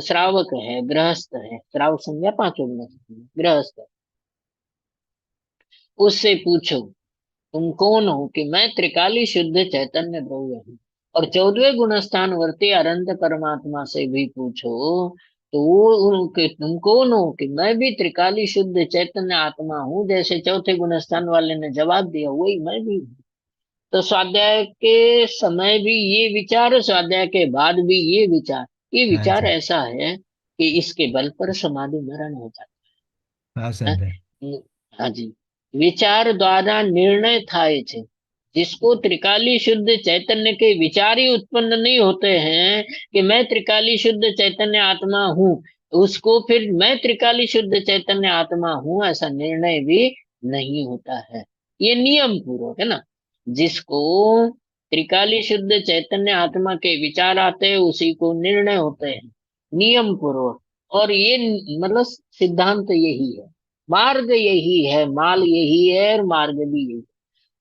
श्रावक है, गृहस्थ है, श्रावक संज्ञा पांचों गुण स्थान में गृहस्थ है, उससे पूछो तुम कौन हो, कि मैं त्रिकाली शुद्ध चैतन्य द्रव्य हूँ। और 14वें गुण स्थान वर्ती अनंत परमात्मा से भी पूछो, तो वो तुम कौन हो, कि मैं भी त्रिकाली शुद्ध चैतन्य आत्मा हूँ। जैसे चौथे गुण स्थान वाले ने जवाब दिया, वही मैं भी हूँ। तो स्वाध्याय के समय भी ये विचार, स्वाध्याय के बाद भी ये विचार। ये हाँ विचार जी। ऐसा है कि इसके बल पर समाधि मरण हो जाता बात है। समझा। हाँ जी। विचार द्वारा निर्णय થાય છે। जिसको त्रिकाली शुद्ध चैतन्य के विचार ही उत्पन्न नहीं होते हैं कि मैं त्रिकाली शुद्ध चैतन्य आत्मा हूँ, उसको फिर मैं त्रिकाली शुद्ध चैतन्य आत्मा हूँ ऐसा निर्णय भी नहीं होता है। ये नियम पूर्वक है ना। जिसको त्रिकाली शुद्ध चैतन्य आत्मा के विचार आते हैं, उसी को निर्णय होते हैं नियम पूर्वक। और ये मतलब सिद्धांत यही है, मार्ग यही है, माल यही है, और मार्ग भी यही।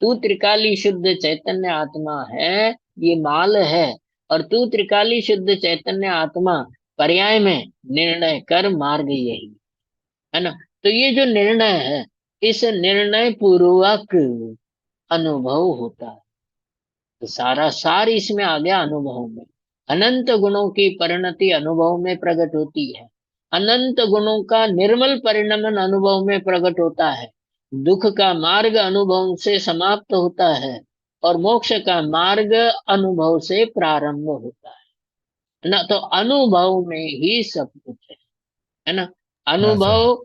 तू त्रिकाली शुद्ध चैतन्य आत्मा है, ये माल है। और तू त्रिकाली शुद्ध चैतन्य आत्मा, पर्याय में निर्णय कर, मार्ग यही है ना। तो ये जो निर्णय है, इस निर्णय पूर्वक अनुभव होता है। तो सारा सार इसमें आ गया अनुभव में। अनंत गुणों की परिणति अनुभव में प्रकट होती है। अनंत गुणों का निर्मल परिणमन अनुभव में प्रकट होता है। दुख का मार्ग अनुभव से समाप्त होता है और मोक्ष का मार्ग अनुभव से प्रारंभ होता है ना। तो अनुभव में ही सब कुछ है ना। अच्छा। अनुभव,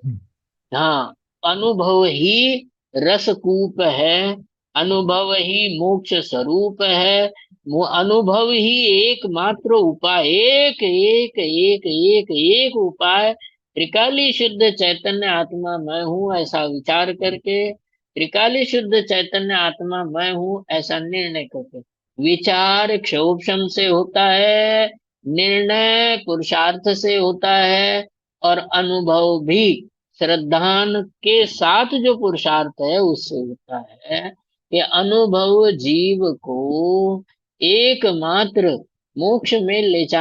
हाँ, अनुभव ही रसकूप है, अनुभव ही मोक्ष स्वरूप है, वो अनुभव ही एकमात्र उपाय, एक एक एक एक एक उपाय। त्रिकाली शुद्ध चैतन्य आत्मा मैं हूं ऐसा विचार करके, त्रिकाली शुद्ध चैतन्य आत्मा मैं हूं ऐसा निर्णय करके, विचार क्षोभशम से होता है, निर्णय पुरुषार्थ से होता है, और अनुभव भी श्रद्धान के साथ जो पुरुषार्थ है उससे होता है। ये अनुभव जीव को एकमात्र मोक्ष में ले